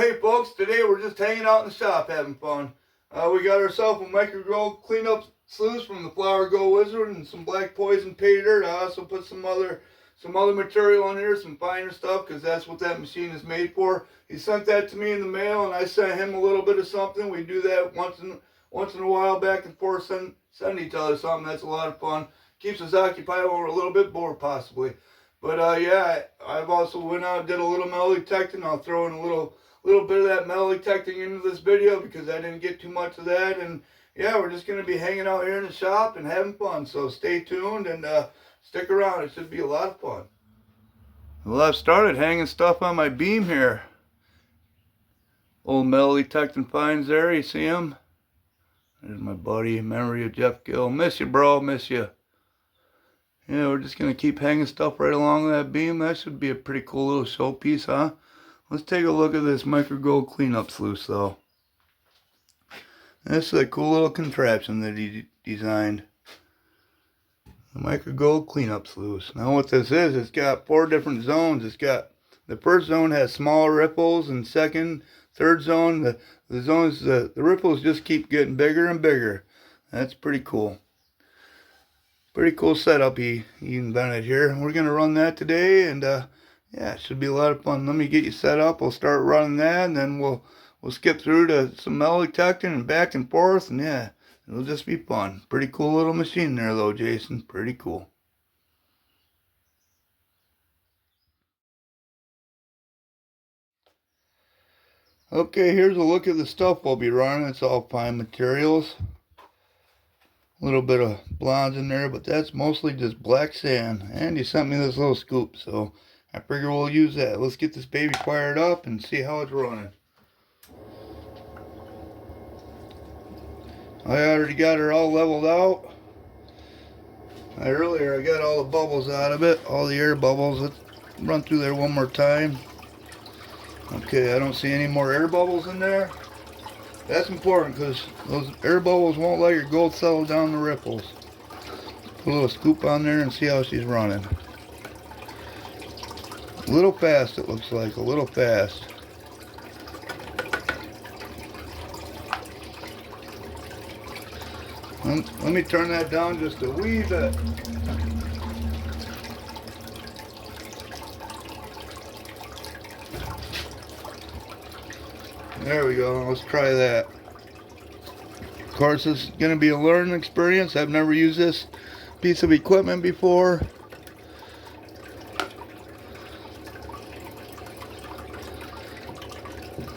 Hey folks, today we're just hanging out in the shop having fun. We got ourselves a micro cleanup sluice from the Flower Go Wizard and some black poison pay dirt. I also put some other material in here, some finer stuff, because that's what that machine is made for. He sent that to me in the mail, and I sent him a little bit of something. We do that once in a while, back and forth, send each other something. That's a lot of fun. Keeps us occupied while we're a little bit bored, possibly. But yeah, I've also went out and did a little metal detecting. I'll throw in a little bit of that metal detecting into this video because I didn't get too much of that. And yeah, we're just going to be hanging out here in the shop and having fun. So stay tuned and stick around. It should be a lot of fun. Well, I've started hanging stuff on my beam here. Old metal detecting finds there. You see him? There's my buddy, memory of Jeff Gill. Miss you, bro. Miss you. Yeah, we're just going to keep hanging stuff right along that beam. That should be a pretty cool little showpiece, huh? Let's take a look at this micro cleanup sluice, though. This is a cool little contraption that he designed. The micro cleanup sluice. Now what this is, it's got 4 different zones. It's got, the first zone has small ripples, and third zone, the ripples just keep getting bigger and bigger. That's pretty cool. Pretty cool setup he invented here. We're going to run that today, and yeah, it should be a lot of fun. Let me get you set up. We'll start running that, and then we'll skip through to some metal detecting and back and forth, and yeah, it'll just be fun. Pretty cool little machine there, though, Jason. Pretty cool. Okay, here's a look at the stuff we'll be running. It's all fine materials. A little bit of blondes in there, but that's mostly just black sand. And he sent me this little scoop, so I figure we'll use that. Let's get this baby fired up and see how it's running. I already got her all leveled out. Earlier I got all the bubbles out of it, all the air bubbles. Let's run through there one more time. Okay, I don't see any more air bubbles in there. That's important because those air bubbles won't let your gold settle down the ripples. Put a little scoop on there and see how she's running. A little fast, it looks like, a little fast. Let me turn that down just a wee bit. There we go, let's try that. Of course, this is going to be a learning experience. I've never used this piece of equipment before.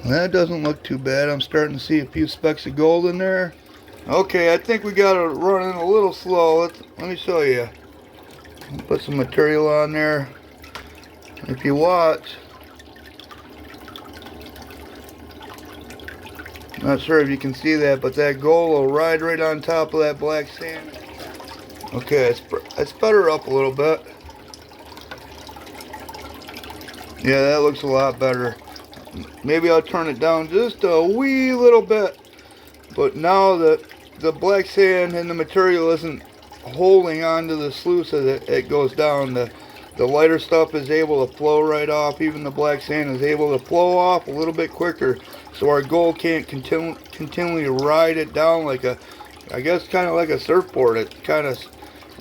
That doesn't look too bad. I'm starting to see a few specks of gold in there. Okay, I think we got it running a little slow. Let me show you. Put some material on there. If you watch, not sure if you can see that, but that gold will ride right on top of that black sand. Okay, it's better up a little bit. Yeah, that looks a lot better. Maybe I'll turn it down just a wee little bit. But now that the black sand and the material isn't holding onto the sluice as it goes down, the lighter stuff is able to flow right off. Even the black sand is able to flow off a little bit quicker, so our gold can't continually ride it down like I guess kind of like a surfboard. It kind of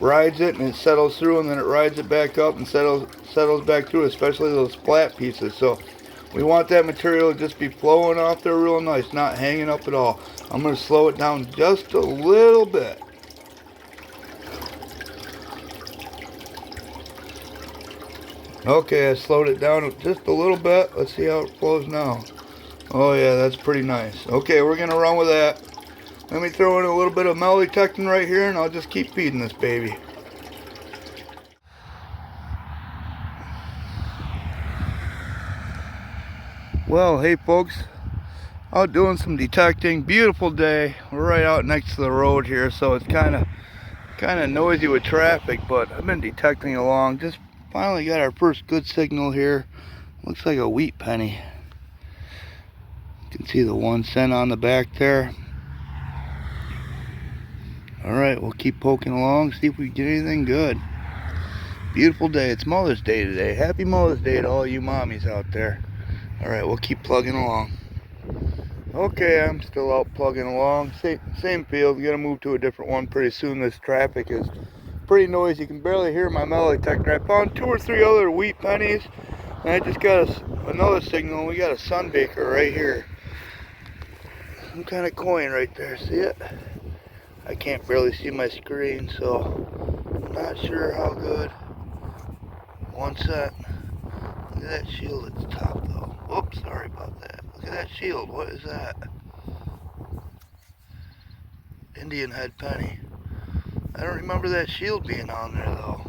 rides it and it settles through, and then it rides it back up and settles back through, especially those flat pieces. So we want that material to just be flowing off there real nice, not hanging up at all. I'm going to slow it down just a little bit. Okay, I slowed it down just a little bit. Let's see how it flows now. Oh yeah, that's pretty nice. Okay, we're going to run with that. Let me throw in a little bit of metal detecting right here, and I'll just keep feeding this baby. Well, hey folks, out doing some detecting. Beautiful day. We're right out next to the road here, so it's kind of noisy with traffic, but I've been detecting along. Just finally got our first good signal here. Looks like a wheat penny. You can see the 1 cent on the back there. Alright, we'll keep poking along, see if we get anything good. Beautiful day. It's Mother's Day today. Happy Mother's Day to all you mommies out there. Alright, we'll keep plugging along. Okay, I'm still out plugging along. Same field. Gonna move to a different one pretty soon. This traffic is pretty noisy. You can barely hear my metal detector. I found 2 or 3 other wheat pennies, and I just got another signal. We got a sunbaker right here. Some kind of coin right there. See it? I can't barely see my screen, so I'm not sure how good. 1 cent. Look at that shield at the top, though. Oops, sorry about that. Look at that shield. What is that? Indian head penny. I don't remember that shield being on there, though.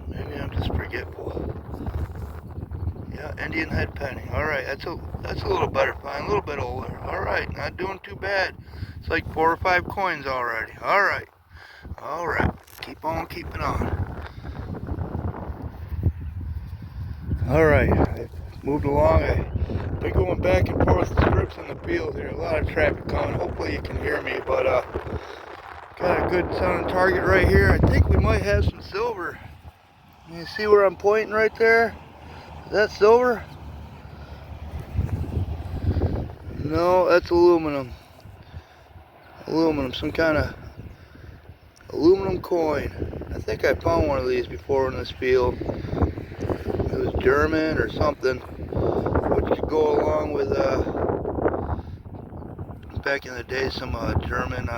Maybe I'm just forgetful. Yeah, Indian head penny. Alright, that's a little better find, a little bit older. Alright, not doing too bad. It's like 4 or 5 coins already. Alright. Alright. Keep on keeping on. Alright, I moved along. I've been going back and forth strips in the field here. A lot of traffic coming. Hopefully you can hear me, but got a good sounding target right here. I think we might have some silver. You see where I'm pointing right there? Is that silver? No, that's aluminum. Aluminum, some kind of aluminum coin. I think I found one of these before in this field. It was German or something, which could go along with back in the day some German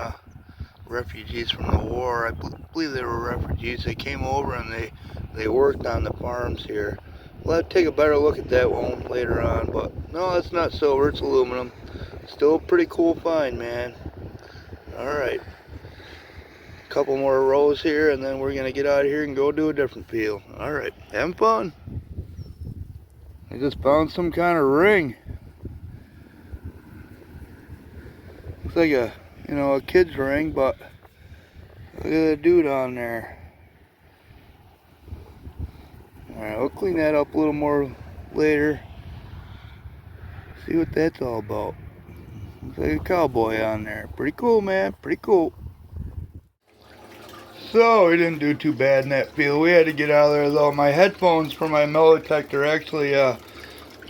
refugees from the war. I believe they were refugees. They came over and they worked on the farms here. We'll have to take a better look at that one later on, but no, it's not silver, it's aluminum. Still a pretty cool find, man. Alright. A couple more rows here and then we're gonna get out of here and go do a different field. Alright, having fun. I just found some kind of ring. Looks like a kid's ring, but look at the dude on there. Alright, we'll clean that up a little more later. See what that's all about. Looks like a cowboy on there. Pretty cool, man. Pretty cool. So, we didn't do too bad in that field. We had to get out of there, though. My headphones for my metal detector actually, the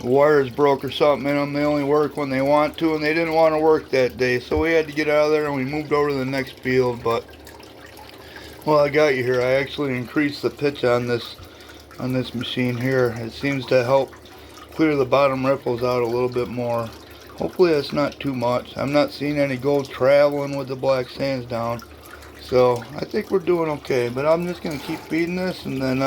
wires broke or something in them. They only work when they want to, and they didn't want to work that day. So we had to get out of there, and we moved over to the next field. But, well, I got you here. I actually increased the pitch on this machine here. It seems to help clear the bottom ripples out a little bit more. Hopefully that's not too much. I'm not seeing any gold traveling with the black sands down. So I think we're doing okay. But I'm just going to keep feeding this, and then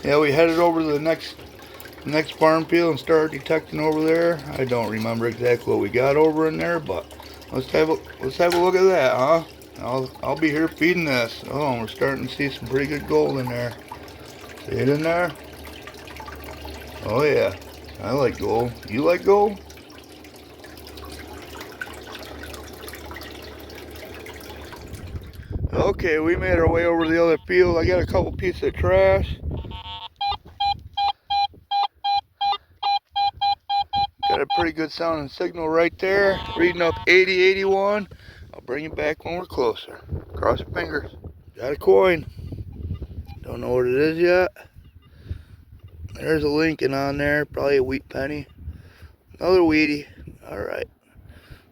yeah, we headed over to the next farm field and started detecting over there. I don't remember exactly what we got over in there, but let's have a look at that, huh? I'll be here feeding this. Oh, we're starting to see some pretty good gold in there. See it in there? Oh yeah, I like gold. You like gold? Okay, we made our way over to the other field. I got a couple pieces of trash. Got a pretty good sounding signal right there. Reading up 8081. I'll bring it back when we're closer. Cross your fingers. Got a coin. Don't know what it is yet. There's a Lincoln on there. Probably a wheat penny. Another Wheatie. Alright.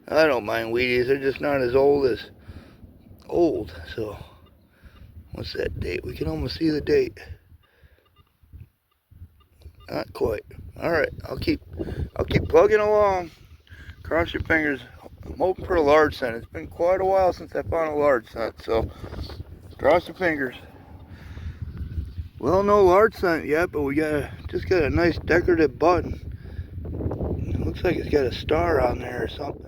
I don't mind Wheaties. They're just not as old. So, what's that date? We can almost see the date. Not quite. Alright, I'll keep plugging along. Cross your fingers. I'm hoping for a large cent. It's been quite a while since I found a large cent, so cross your fingers. Well, no large cent yet, but we just got a nice decorative button. It looks like it's got a star on there or something.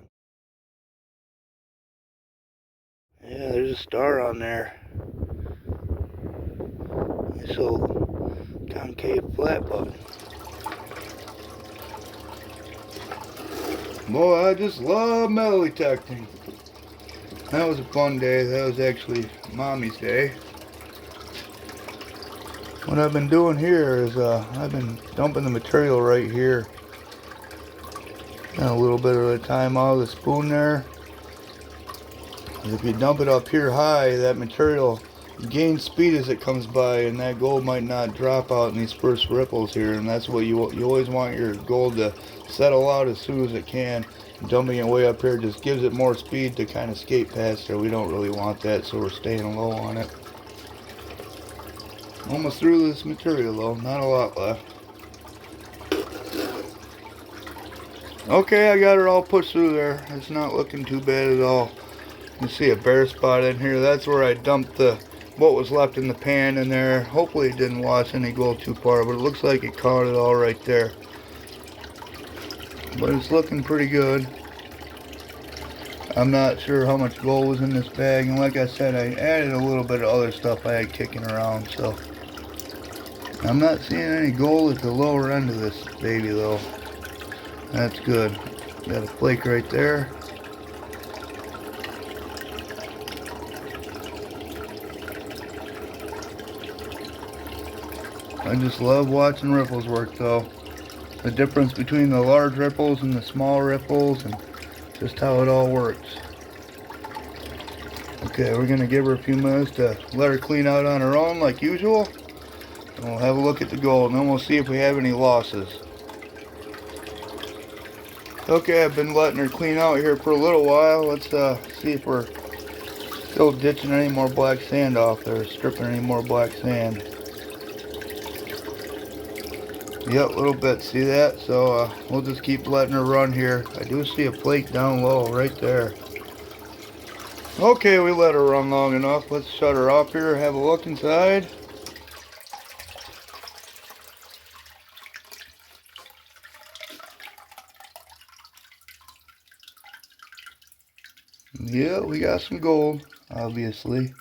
Yeah, there's a star on there. Nice little concave flat button. Boy, I just love metal detecting. That was a fun day. That was actually Mommy's day. What I've been doing here is I've been dumping the material right here. And a little bit of the time out of the spoon there. If you dump it up here high, that material gain speed as it comes by, and that gold might not drop out in these first ripples here, and that's what you always want your gold to settle out as soon as it can. Dumping it way up here just gives it more speed to kind of skate past there. We don't really want that, so we're staying low on it. Almost through this material though, not a lot left. Okay, I got it all pushed through there. It's not looking too bad at all. You see a bare spot in here. That's where I dumped what was left in the pan in there. Hopefully it didn't wash any gold too far, but it looks like it caught it all right there. But it's looking pretty good. I'm not sure how much gold was in this bag, and like I said, I added a little bit of other stuff I had kicking around, so I'm not seeing any gold at the lower end of this baby though. That's good. Got a flake right there. I just love watching ripples work though. The difference between the large ripples and the small ripples, and just how it all works. Okay, we're going to give her a few minutes to let her clean out on her own like usual. And we'll have a look at the gold, and then we'll see if we have any losses. Okay, I've been letting her clean out here for a little while. Let's see if we're still ditching any more black sand off there, stripping any more black sand. Yep, a little bit, see that? So we'll just keep letting her run here. I do see a flake down low right there. Okay, we let her run long enough. Let's shut her off here, have a look inside. Yeah, we got some gold, obviously.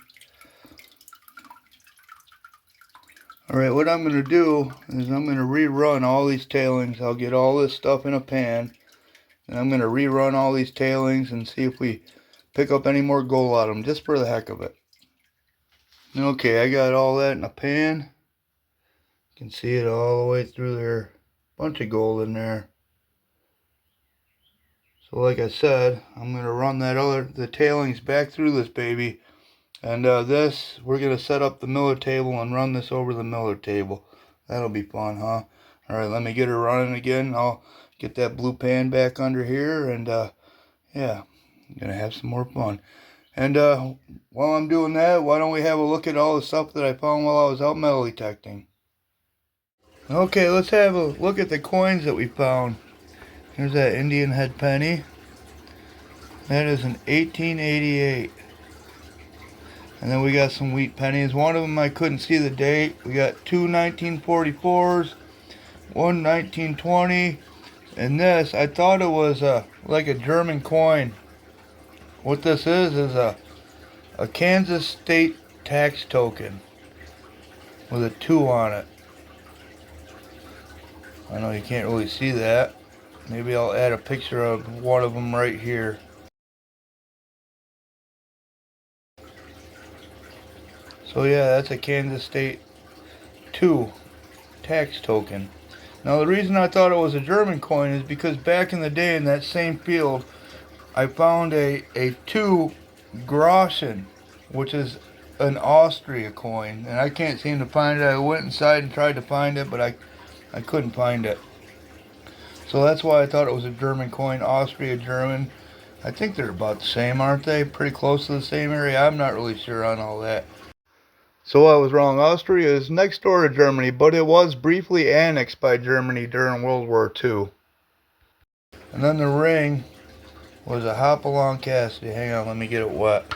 Alright, what I'm going to do is I'm going to rerun all these tailings. I'll get all this stuff in a pan, and I'm going to rerun all these tailings and see if we pick up any more gold out of them, just for the heck of it. Okay, I got all that in a pan. You can see it all the way through there. Bunch of gold in there. So like I said, I'm going to run the tailings back through this baby. And this, we're going to set up the miller table and run this over the miller table. That'll be fun, huh? Alright, let me get her running again. I'll get that blue pan back under here, and yeah, I'm going to have some more fun. And while I'm doing that, why don't we have a look at all the stuff that I found while I was out metal detecting. Okay, let's have a look at the coins that we found. Here's that Indian head penny. That is an 1888. And then we got some wheat pennies. One of them I couldn't see the date. We got two 1944s, one 1920, and this, I thought it was like a German coin. What this is a Kansas state tax token with a 2 on it. I know you can't really see that. Maybe I'll add a picture of one of them right here. So yeah, that's a Kansas State 2 tax token. Now the reason I thought it was a German coin is because back in the day in that same field, I found a 2 Groschen, which is an Austria coin, and I can't seem to find it. I went inside and tried to find it, but I couldn't find it. So that's why I thought it was a German coin, Austria German. I think they're about the same, aren't they? Pretty close to the same area. I'm not really sure on all that. So I was wrong. Austria is next door to Germany, but it was briefly annexed by Germany during World War II. And then the ring was a Hopalong Cassidy. Hang on, let me get it wet.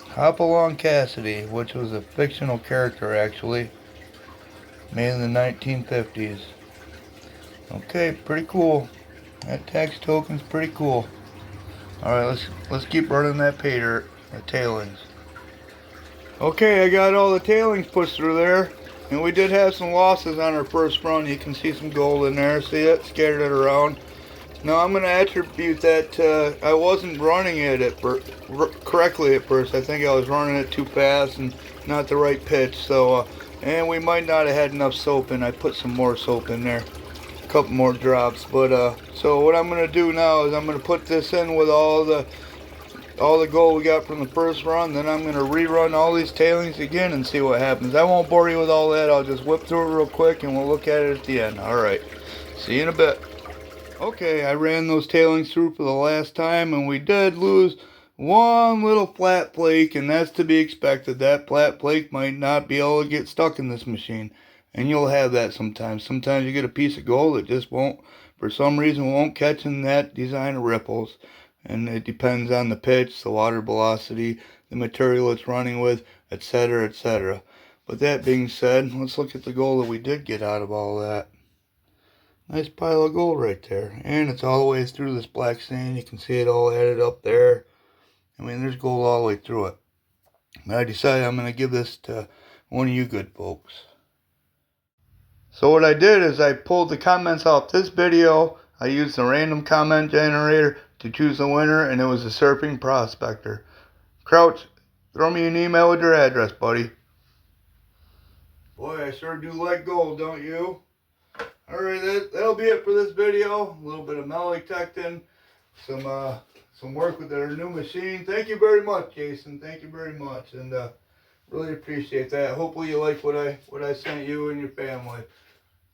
Hopalong Cassidy, which was a fictional character actually, made in the 1950s. Okay, pretty cool. That tax token's pretty cool. Alright, let's keep running that pay dirt, the tailings. Okay, I got all the tailings pushed through there, and we did have some losses on our first run. You can see some gold in there. See it? Scattered it around. Now I'm going to attribute that to I wasn't running it correctly at first. I think I was running it too fast and not the right pitch. So, and we might not have had enough soap in. I put some more soap in there, a couple more drops. But so what I'm going to do now is I'm going to put this in with all the all the gold we got from the first run. Then I'm going to rerun all these tailings again and see what happens. I won't bore you with all that. I'll just whip through it real quick and we'll look at it at the end. Alright, see you in a bit. Okay, I ran those tailings through for the last time and we did lose one little flat flake, and that's to be expected. That flat flake might not be able to get stuck in this machine. And you'll have that sometimes. Sometimes you get a piece of gold that just won't, for some reason, won't catch in that design of ripples. And it depends on the pitch, the water velocity, the material it's running with, etc., etc. But that being said, let's look at the gold that we did get out of all that. Nice pile of gold right there. And it's all the way through this black sand. You can see it all added up there. I mean, there's gold all the way through it. But I decided I'm going to give this to one of you good folks. So what I did is I pulled the comments off this video. I used the random comment generator to choose the winner, and it was a Surfing Prospector. Crouch, throw me an email with your address, buddy. Boy, I sure do like gold, don't you? Alright, that'll be it for this video. A little bit of metal detecting, some work with our new machine. Thank you very much, Jason. Thank you very much, and really appreciate that. Hopefully you like what I sent you and your family.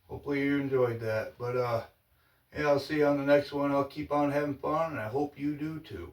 Hopefully you enjoyed that. But yeah, I'll see you on the next one. I'll keep on having fun, and I hope you do too.